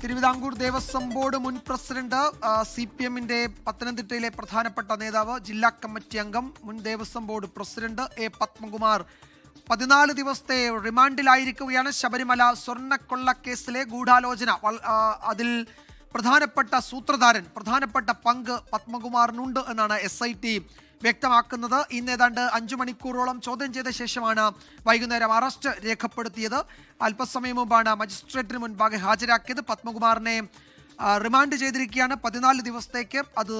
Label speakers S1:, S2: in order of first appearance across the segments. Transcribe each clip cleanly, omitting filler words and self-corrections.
S1: Thiruvithamkoor Devaswom board മുൻ president, CPM-ന്റെ പത്തനംതിട്ടയിലെ പ്രധാനപ്പെട്ട നേതാവ്, ജില്ലാ കമ്മിറ്റി അംഗം, മുൻ Devaswom board president A. Padmakumar 14 ദിവസത്തെ റിമാൻഡിലായിരിക്കുകയാണ്. ശബരിമല സ്വർണ്ണക്കൊള്ളക്കേസിലെ ഗൂഢാലോചന, അതിൽ പ്രധാനപ്പെട്ട സൂത്രധാരൻ, പ്രധാനപ്പെട്ട പങ്ക് പത്മകുമാറിനുണ്ട് എന്നാണ് SIT വ്യക്തമാക്കുന്നത്. ഇന്ന് ഏതാണ്ട് 5 മണിക്കൂറോളം ചോദ്യം ചെയ്ത ശേഷമാണ് വൈകുന്നേരം അറസ്റ്റ് രേഖപ്പെടുത്തിയത്. അല്പസമയം മുമ്പാണ് മജിസ്ട്രേറ്റിന് മുൻപാകെ ഹാജരാക്കിയത്. പത്മകുമാറിനെ റിമാൻഡ് ചെയ്തിരിക്കുകയാണ് 14 ദിവസത്തേക്ക്. അത്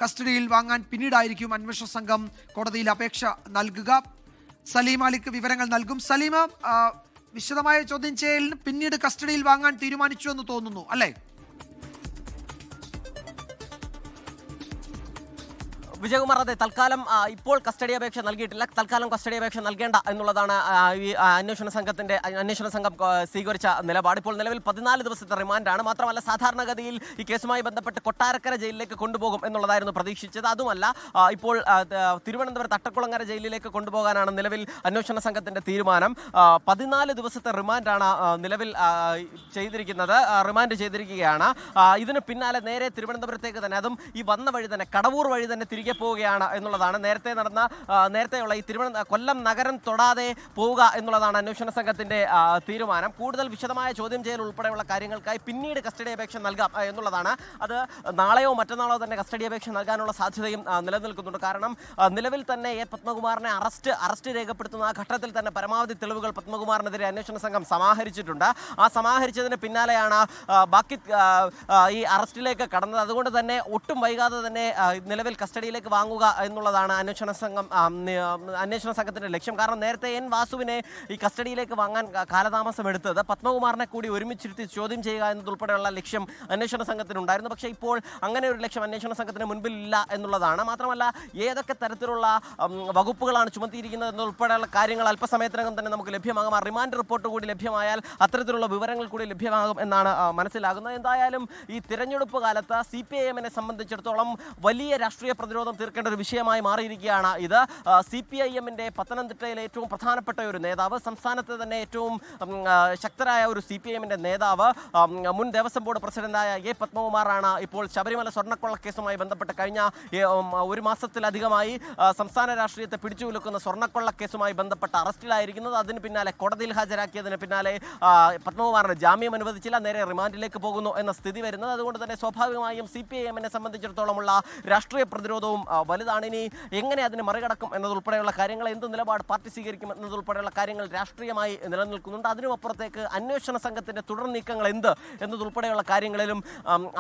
S1: കസ്റ്റഡിയിൽ വാങ്ങാൻ പിന്നീടായിരിക്കും അന്വേഷണ സംഘം കോടതിയിൽ അപേക്ഷ നൽകുക. സലീം അലിക്ക് വിവരങ്ങൾ നൽകും. സലീമ, വിശദമായ ചോദ്യം ചെയ്യലിന് പിന്നീട് കസ്റ്റഡിയിൽ വാങ്ങാൻ തീരുമാനിച്ചു എന്ന് തോന്നുന്നു, അല്ലേ?
S2: വിജയകുമാർ, അതെ, തൽക്കാലം ഇപ്പോൾ കസ്റ്റഡി അപേക്ഷ നൽകിയിട്ടില്ല. തൽക്കാലം കസ്റ്റഡി അപേക്ഷ നൽകേണ്ട എന്നുള്ളതാണ് ഈ അന്വേഷണ സംഘം സ്വീകരിച്ച നിലപാട്. ഇപ്പോൾ നിലവിൽ 14 ദിവസത്തെ റിമാൻഡാണ്. മാത്രമല്ല, സാധാരണഗതിയിൽ ഈ കേസുമായി ബന്ധപ്പെട്ട് കൊട്ടാരക്കര ജയിലിലേക്ക് കൊണ്ടുപോകും എന്നുള്ളതായിരുന്നു പ്രതീക്ഷിച്ചത്. അതുമല്ല, ഇപ്പോൾ തിരുവനന്തപുരത്ത് അട്ടക്കുളങ്ങര ജയിലിലേക്ക് കൊണ്ടുപോകാനാണ് നിലവിൽ അന്വേഷണ സംഘത്തിന്റെ തീരുമാനം. 14 ദിവസത്തെ റിമാൻഡാണ് നിലവിൽ റിമാൻഡ് ചെയ്തിരിക്കുകയാണ്. ഇതിന് പിന്നാലെ നേരെ തിരുവനന്തപുരത്തേക്ക് തന്നെ, അതും ഈ വന്ന വഴി തന്നെ, കടവൂർ വഴി തന്നെ തിരികെ പോവുകയാണ് എന്നുള്ളതാണ്. നേരത്തെയുള്ള ഈ കൊല്ലം നഗരം തൊടാതെ പോവുക എന്നുള്ളതാണ് അന്വേഷണ സംഘത്തിന്റെ തീരുമാനം. കൂടുതൽ വിശദമായ ചോദ്യം ചെയ്യൽ ഉൾപ്പെടെയുള്ള കാര്യങ്ങൾക്കായി പിന്നീട് കസ്റ്റഡി അപേക്ഷ നൽകാം എന്നുള്ളതാണ്. അത് നാളെയോ മറ്റന്നാളോ തന്നെ കസ്റ്റഡി അപേക്ഷ നൽകാനുള്ള സാധ്യതയും നിലനിൽക്കുന്നുണ്ട്. കാരണം നിലവിൽ തന്നെ A. പത്മകുമാറിനെ അറസ്റ്റ് രേഖപ്പെടുത്തുന്ന ആ ഘട്ടത്തിൽ തന്നെ പരമാവധി തെളിവുകൾ പത്മകുമാറിനെതിരെ അന്വേഷണ സംഘം സമാഹരിച്ചിട്ടുണ്ട്. ആ സമാഹരിച്ചതിന് പിന്നാലെയാണ് ബാക്കി ഈ അറസ്റ്റിലേക്ക് കടന്നത്. അതുകൊണ്ട് തന്നെ ഒട്ടും വൈകാതെ തന്നെ നിലവിൽ കസ്റ്റഡിയിലേക്ക് വാങ്ങുക എന്നുള്ളതാണ് അന്വേഷണ സംഘത്തിന്റെ ലക്ഷ്യം. കാരണം നേരത്തെ N. വാസുവിനെ ഈ കസ്റ്റഡിയിലേക്ക് വാങ്ങാൻ കാലതാമസം എടുത്തത് പത്മകുമാറിനെ കൂടി ഒരുമിച്ചിരുത്തി ചോദ്യം ചെയ്യുക എന്നതുൾപ്പെടെയുള്ള ലക്ഷ്യം അന്വേഷണ സംഘത്തിനുണ്ടായിരുന്നു. പക്ഷേ ഇപ്പോൾ അങ്ങനെ ഒരു ലക്ഷ്യം അന്വേഷണ സംഘത്തിന് മുൻപിൽ ഇല്ല എന്നുള്ളതാണ്. മാത്രമല്ല, ഏതൊക്കെ തരത്തിലുള്ള വകുപ്പുകളാണ് ചുമത്തിയിരിക്കുന്നത് എന്നതുൾപ്പെടെയുള്ള കാര്യങ്ങൾ അല്പസമയത്തിനകം തന്നെ നമുക്ക് ലഭ്യമാകും. ആ റിമാൻഡ് റിപ്പോർട്ട് കൂടി ലഭ്യമായാൽ അത്തരത്തിലുള്ള വിവരങ്ങൾ കൂടി ലഭ്യമാകും എന്നാണ് മനസ്സിലാകുന്നത്. എന്തായാലും ഈ തിരഞ്ഞെടുപ്പ് കാലത്ത് CPIM-നെ സംബന്ധിച്ചിടത്തോളം വലിയ രാഷ്ട്രീയ പ്രതിരോധം തീർക്കേണ്ട ഒരു വിഷയമായി മാറിയിരിക്കുകയാണ് ഇത്. CPIM-ന്റെ പത്തനംതിട്ടയിലെ ഏറ്റവും പ്രധാനപ്പെട്ട ഒരു നേതാവ്, സംസ്ഥാനത്തെ തന്നെ ഏറ്റവും ശക്തരായ ഒരു CPIM-ന്റെ നേതാവ്, മുൻ ദേവസ്വം ബോർഡ് പ്രസിഡന്റായ A. പത്മകുമാറാണ് ഇപ്പോൾ ശബരിമല സ്വർണ്ണക്കൊള്ളക്കേസുമായി ബന്ധപ്പെട്ട് കഴിഞ്ഞ ഒരു മാസത്തിലധികമായി സംസ്ഥാന രാഷ്ട്രീയത്തെ പിടിച്ചുകുലുക്കുന്ന സ്വർണ്ണക്കൊള്ളക്കേസുമായി ബന്ധപ്പെട്ട് അറസ്റ്റിലായിരിക്കുന്നത്. അതിന് പിന്നാലെ കോടതിയിൽ ഹാജരാക്കിയതിന് പിന്നാലെ പത്മകുമാറിന് ജാമ്യം അനുവദിച്ചില്ല, നേരെ റിമാൻഡിലേക്ക് പോകുന്നു എന്ന സ്ഥിതി വരുന്നത്. അതുകൊണ്ട് തന്നെ സ്വാഭാവികമായും CPIM-നെ സംബന്ധിച്ചിടത്തോളമുള്ള രാഷ്ട്രീയ പ്രതിരോധവും വലുതാണ്. ഇനി എങ്ങനെ അതിനെ മറികടക്കും എന്നതുൾപ്പെടെയുള്ള കാര്യങ്ങൾ, എന്ത് നിലപാട് പാർട്ടി സ്വീകരിക്കും എന്നതുൾപ്പെടെയുള്ള കാര്യങ്ങൾ രാഷ്ട്രീയമായി നിലനിൽക്കുന്നുണ്ട്. അതിനുമപ്പുറത്തേക്ക് അന്വേഷണ സംഘത്തിന്റെ തുടർ നീക്കങ്ങൾ എന്നതുൾപ്പെടെയുള്ള കാര്യങ്ങളിലും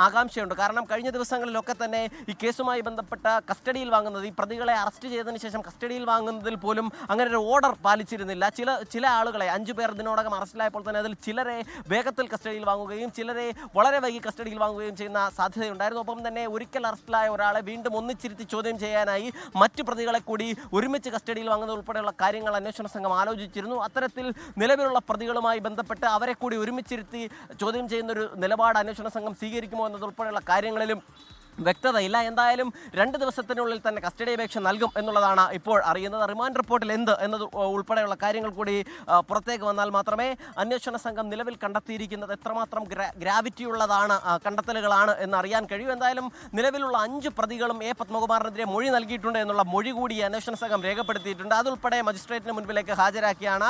S2: ആകാംക്ഷയുണ്ട്. കാരണം കഴിഞ്ഞ ദിവസങ്ങളിലൊക്കെ തന്നെ ഈ കേസുമായി ബന്ധപ്പെട്ട കസ്റ്റഡിയിൽ വാങ്ങുന്നത്, ഈ പ്രതികളെ അറസ്റ്റ് ചെയ്തതിന് ശേഷം കസ്റ്റഡിയിൽ വാങ്ങുന്നതിൽ പോലും അങ്ങനെ ഒരു ഓർഡർ പാലിച്ചിരുന്നില്ല. ചില ആളുകളെ 5 പേർ ഇതിനോടകം അറസ്റ്റിലായപ്പോൾ തന്നെ അതിൽ ചിലരെ വേഗത്തിൽ കസ്റ്റഡിയിൽ വാങ്ങുകയും ചിലരെ വളരെ വൈകി കസ്റ്റഡിയിൽ വാങ്ങുകയും ചെയ്യുന്ന സാധ്യതയുണ്ടായിരുന്നു. ഒപ്പം തന്നെ ഒരിക്കൽ അറസ്റ്റിലായ ഒരാളെ വീണ്ടും ഒന്നിച്ചിരുത്തി ചോദ്യം ചെയ്യാനായി മറ്റു പ്രതികളെ കൂടി ഒരുമിച്ച് കസ്റ്റഡിയിൽ വാങ്ങുന്നത് ഉൾപ്പെടെയുള്ള കാര്യങ്ങൾ അന്വേഷണ സംഘം ആലോചിച്ചിരുന്നു. അത്തരത്തിൽ നിലവിലുള്ള പ്രതികളുമായി ബന്ധപ്പെട്ട് അവരെ കൂടി ഒരുമിച്ചിരുത്തി ചോദ്യം ചെയ്യുന്നൊരു നിലപാട് അന്വേഷണ സംഘം സ്വീകരിക്കുമോ എന്നതുൾപ്പെടെയുള്ള കാര്യങ്ങളിലും വ്യക്തതയില്ല. എന്തായാലും 2 ദിവസത്തിനുള്ളിൽ തന്നെ കസ്റ്റഡി അപേക്ഷ നൽകും എന്നുള്ളതാണ് ഇപ്പോൾ അറിയുന്നത്. റിമാൻഡ് റിപ്പോർട്ടിൽ എന്നത് ഉൾപ്പെടെയുള്ള കാര്യങ്ങൾ കൂടി പുറത്തേക്ക് വന്നാൽ മാത്രമേ അന്വേഷണ സംഘം നിലവിൽ കണ്ടെത്തിയിരിക്കുന്നത് എത്രമാത്രം ഗ്രാവിറ്റിയുള്ളതാണ്, കണ്ടെത്തലുകളാണ് എന്ന് അറിയാൻ കഴിയും. എന്തായാലും നിലവിലുള്ള 5 പ്രതികളും A. പത്മകുമാറിനെതിരെ മൊഴി നൽകിയിട്ടുണ്ട് എന്നുള്ള മൊഴി കൂടി അന്വേഷണ സംഘം രേഖപ്പെടുത്തിയിട്ടുണ്ട്. അതുൾപ്പെടെ മജിസ്ട്രേറ്റിന് മുൻപിലേക്ക് ഹാജരാക്കിയാണ്.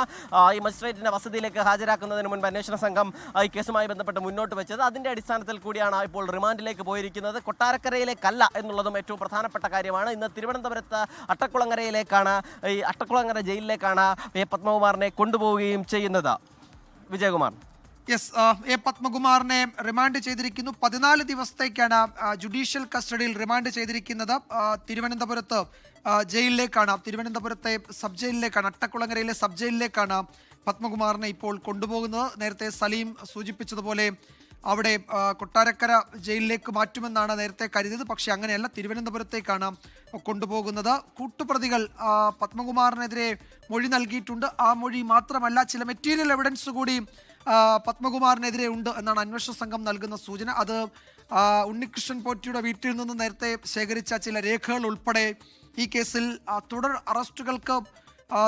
S2: ഈ മജിസ്ട്രേറ്റിന്റെ വസതിയിലേക്ക് ഹാജരാക്കുന്നതിന് മുൻപ് അന്വേഷണ സംഘം ഈ കേസുമായി ബന്ധപ്പെട്ട് മുന്നോട്ട് വെച്ചത്. അതിന്റെ അടിസ്ഥാനത്തിൽ കൂടിയാണ് ഇപ്പോൾ റിമാൻഡിലേക്ക് പോയിരിക്കുന്നത്. കൊട്ടാരക്കരയിലേക്കല്ല എന്നുള്ളതും ഏറ്റവും പ്രധാനപ്പെട്ട കാര്യമാണ്. ഇന്ന് തിരുവനന്തപുരത്ത് അട്ടക്കുളങ്ങര ജയിലിലേക്കാണ് A. പത്മകുമാറിനെ കൊണ്ടുപോവുകയും ചെയ്യുന്നത്. വിജയകുമാർ.
S1: Yes, A. പത്മകുമാറിനെ റിമാൻഡ് ചെയ്തിരിക്കുന്നു. 14 ദിവസത്തേക്കാണ് ജുഡീഷ്യൽ കസ്റ്റഡിയിൽ റിമാൻഡ് ചെയ്തിരിക്കുന്നത്. തിരുവനന്തപുരത്ത് ജയിലിലേക്കാണ്, തിരുവനന്തപുരത്തെ സബ് ജയിലിലേക്കാണ്, അട്ടക്കുളങ്ങരയിലെ സബ് ജയിലിലേക്കാണ് പത്മകുമാറിനെ ഇപ്പോൾ കൊണ്ടുപോകുന്നത്. നേരത്തെ സലീം സൂചിപ്പിച്ചതുപോലെ അവിടെ കൊട്ടാരക്കര ജയിലിലേക്ക് മാറ്റുമെന്നാണ് നേരത്തെ കരുതിയത്. പക്ഷേ അങ്ങനെയല്ല, തിരുവനന്തപുരത്തേക്കാണ് കൊണ്ടുപോകുന്നത്. കൂട്ടുപ്രതികൾ പത്മകുമാറിനെതിരെ മൊഴി നൽകിയിട്ടുണ്ട്. ആ മൊഴി മാത്രമല്ല, ചില മെറ്റീരിയൽ എവിഡൻസ് കൂടി പത്മകുമാറിനെതിരെ ഉണ്ട് എന്നാണ് അന്വേഷണ സംഘം നൽകുന്ന സൂചന. അത് ഉണ്ണികൃഷ്ണൻ പോറ്റിയുടെ വീട്ടിൽ നിന്ന് നേരത്തെ ശേഖരിച്ച ചില രേഖകൾ ഉൾപ്പെടെ ഈ കേസിൽ തുടർ അറസ്റ്റുകൾക്ക്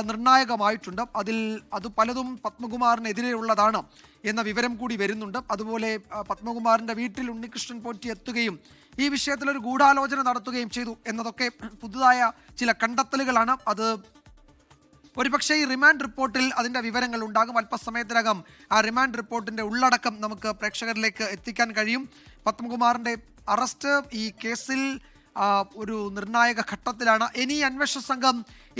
S1: നിർണായകമായിട്ടുണ്ട്. അത് പലതും പത്മകുമാറിനെതിരെയുള്ളതാണ് എന്ന വിവരം കൂടി വരുന്നുണ്ട്. അതുപോലെ പത്മകുമാറിന്റെ വീട്ടിൽ ഉണ്ണികൃഷ്ണൻ പോറ്റി എത്തുകയും ഈ വിഷയത്തിൽ ഒരു ഗൂഢാലോചന നടത്തുകയും ചെയ്തു എന്നതൊക്കെ പുതുതായ ചില കണ്ടെത്തലുകളാണ്. അത് ഒരുപക്ഷെ ഈ റിമാൻഡ് റിപ്പോർട്ടിൽ അതിൻ്റെ വിവരങ്ങൾ ഉണ്ടാകും. അല്പസമയത്തിനകം ആ റിമാൻഡ് റിപ്പോർട്ടിൻ്റെ ഉള്ളടക്കം നമുക്ക് പ്രേക്ഷകരിലേക്ക് എത്തിക്കാൻ കഴിയും. പത്മകുമാറിൻ്റെ അറസ്റ്റ് ഈ കേസിൽ ഒരു നിർണായക ഘട്ടത്തിലാണ്. ഇനി അന്വേഷണ സംഘം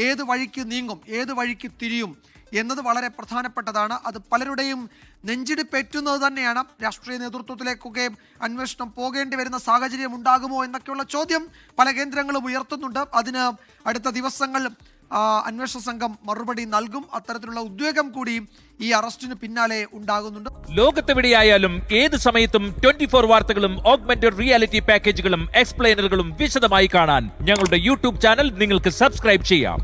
S1: ഏത് വഴിക്ക് നീങ്ങും, ഏത് വഴിക്ക് തിരിയും എന്നത് വളരെ പ്രധാനപ്പെട്ടതാണ്. അത് പലരുടെയും നെഞ്ചിടിപ്പേറ്റുന്നത് തന്നെയാണ്. രാഷ്ട്രീയ നേതൃത്വത്തിലേക്കൊക്കെ അന്വേഷണം പോകേണ്ടി വരുന്ന സാഹചര്യം ഉണ്ടാകുമോ എന്നൊക്കെയുള്ള ചോദ്യം പല കേന്ദ്രങ്ങളും ഉയർത്തുന്നുണ്ട്. അതിന് അടുത്ത ദിവസങ്ങൾ അന്വേഷണ സംഘം മറുപടി നൽകും. അത്തരത്തിലുള്ള ഉദ്വേഗം കൂടി ഈ അറസ്റ്റിന് പിന്നാലെ ഉണ്ടാകുന്നുണ്ട്.
S3: ലോകത്തെവിടെയായാലും ഏത് സമയത്തും 24 വാർത്തകളും ഓഗ്മെന്റഡ് റിയാലിറ്റി പാക്കേജുകളും എക്സ്പ്ലെയിനറുകളും വിശദമായി കാണാൻ ഞങ്ങളുടെ യൂട്യൂബ് ചാനൽ നിങ്ങൾക്ക് സബ്സ്ക്രൈബ് ചെയ്യാം.